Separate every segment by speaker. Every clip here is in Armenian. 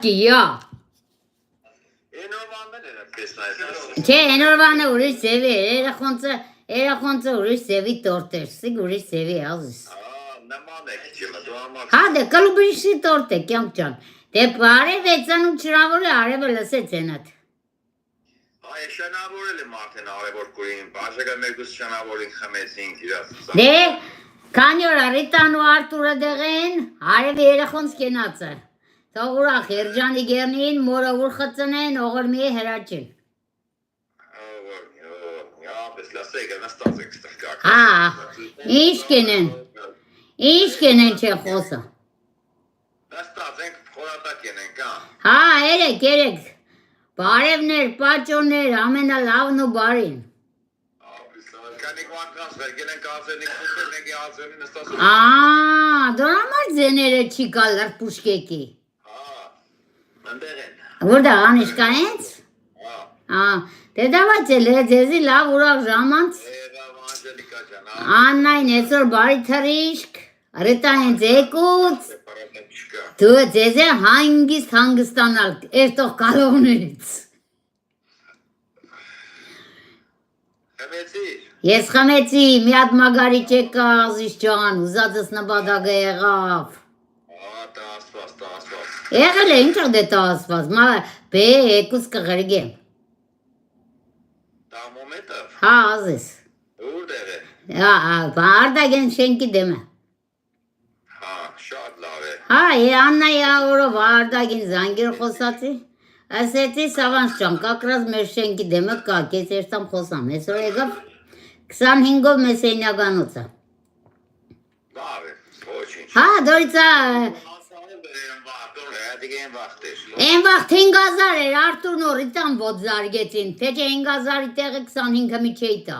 Speaker 1: Կիա։ Չէ, հենորվանը ուրիշ ձևի էր, երախոնցը ուրիշ ձևի տորտ էր, սիկ ուրիշ ձևի ազիս։ Հա, դե կլուբրիշի տորտ է, կյանք ճան։ Դե բարև 68 շնավորը արևը լսեց ենատ։
Speaker 2: Այ շնավորել եմ արդեն արևոր կուրին, բաժակը մեկուս շնավորին խմեցինք իրաց։
Speaker 1: Դե, քանի օր Ռիտան ու Արտուրը դեղ են, արևը երախոնց կենացը։ Թող ուրախ երջանի գերնին, մորը ուր խծնեն, օղր մի է հրաչին։ Հա, ինչ կենեն չէ խոսը։
Speaker 2: Նստած ենք խորատակ ենենք,
Speaker 1: հա, երեք, բարևներ, պաճոներ, ամենալավն ու բարին։
Speaker 2: Կանիք վանկանց վերգել ենք ազերնիկ խուտեր նեգի ազերնի նստած։
Speaker 1: դոր համար ձեները չի կա լրպուշկեկի։
Speaker 2: Ընդեղ են։
Speaker 1: Որտեղ անիշկա հենց։ Դե դավաց էլ ձեզի լավ ուրախ ժամանց։
Speaker 2: Անջելիկա ջան,
Speaker 1: Աննայն այսօր բարի թրիշկ, Ռիտա հենց եկուց, դու ձեզ է հանգստանալ, էրտող կալողներից։
Speaker 2: Խմեցիր։
Speaker 1: Ես խմեցի, մի հատ մագարիչ եկա, ազիս ջան, ուզածս նպատակը եղավ։
Speaker 2: Տա ասված։
Speaker 1: Եղել է, ինչով դե տա ասված, բե եկուց կղրգեմ։
Speaker 2: Տա մոմետով։
Speaker 1: Հա, ազիս։
Speaker 2: Ուրդեղ է։
Speaker 1: Արդագեն շենքի դեմը։
Speaker 2: Հա, շատ լավ է։
Speaker 1: Հա, Աննայի օրով արդագին զանգեր խոսացի, ասեցի Սավանց ջան, կակրած մեր շենքի դեմը կա, կես երտամ խոսամ, այսօր եկավ 25-ով մեր սենյականոցը։
Speaker 2: Լավ է, ոչինչ։
Speaker 1: Հա, դորիցա, են վաղ 5,000 էր, Արտուրն ու Ռիտան ոտ զարգեցին, թե չէ 5,000-ի տեղը 25-ը մի չէի տա։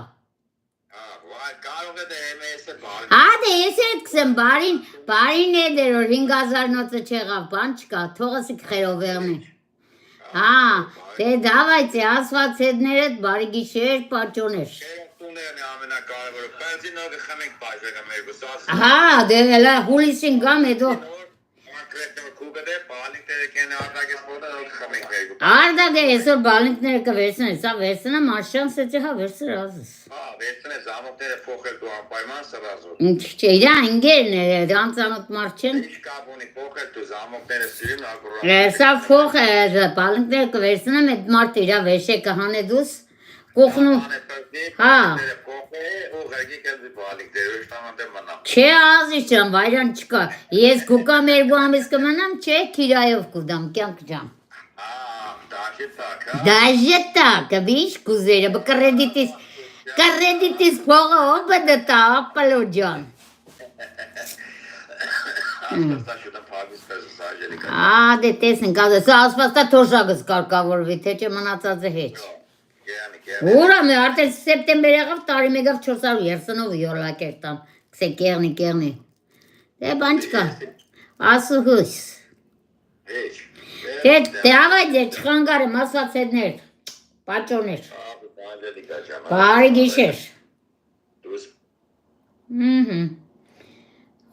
Speaker 2: Կարող է դե MS-ը բարին։
Speaker 1: Հա, դե ես էդ կսեմ, բարին է դեր, որ 5,000 նոցը չեղավ, բան չկա, թողսիք խերովեղն է։ Հա, դե դավայցի, ասված հետներդ, բարի գիշեր, պաճոներ։
Speaker 2: Տուներն է ամենակարևորը, բենզինը խմենք բաժակը մերգուս ասում։
Speaker 1: Հա, դե հելա հուլիսին գամ հետո։ Արդագը այսօր բալինքները կվերցնեն, սա վերցնեմ, աշան սեցի հա վերցր ազս։
Speaker 2: Հա, վերցնե զամոքները փոխել դու անպայման սրազու։
Speaker 1: Ինչ չէ, իրա ինգերն է, անծանոթ մարդ չեն։
Speaker 2: Ինչ կապ ունի փոխել դու զամոքները սիրում ակուրատ։
Speaker 1: Սա փոխ է, բալինքները կվերցնեմ, այդ մարդը իրա վերշե կհանե դուս, կողնում։ Հա։ Չէ ազիս ջան, վայրան չկա, ես կուկամ երկու ամիս կմնամ, չէ քիրայով կուդամ, կյանք ջան։ Դաժե տակ, բիշ կուզերը, կրեդիտիս փողը ով դտա, ապալո ջան։ Դե տեսնենք, սա ասվածտա թոշակս կարկավորվի, թե չէ մնացածը հետ։ Ուրա մե արդեն սեպտեմբեր եղավ, տարի մեկավ 430 յոլակ էր տամ, կսե կեղնի։ Դե բան չկա, ասուհույս։ Դե ավայ դե չխանգար եմ ասված հետներ, պաճոներ, բարի գիշեր։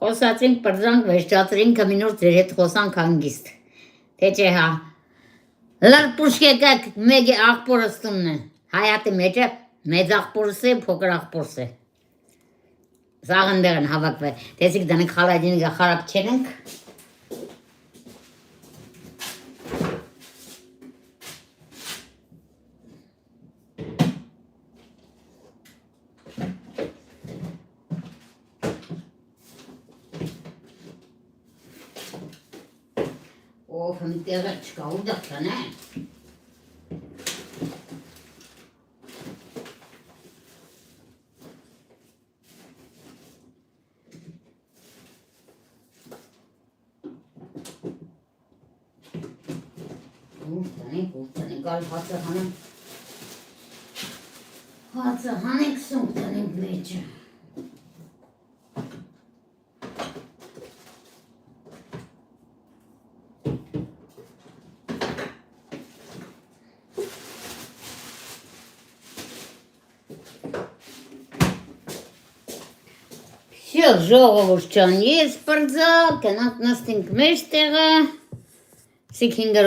Speaker 1: Խոսացինք պրձանք վերջացրինք կմինոր ձեր հետ խոսանք հանգիստ, թե չէ հա, լրպուշկեկը մեկ աղպորս տունն է, հայատի մեջը մեծ աղպորս է, փոքր աղպորս է, զաղնդեղ են հավակվել, տեսիք դանենք խալադինիկը խարապ չենենք, Ով հմ տեղը չկա, ու դղթան է։ Ուրտանենք, գալ հացը հանենք սունկ տնենք մեջը։ Ժողովուրդ ջան, ես պրձա, կնանք նստենք մեր տեղը, Սիկ 5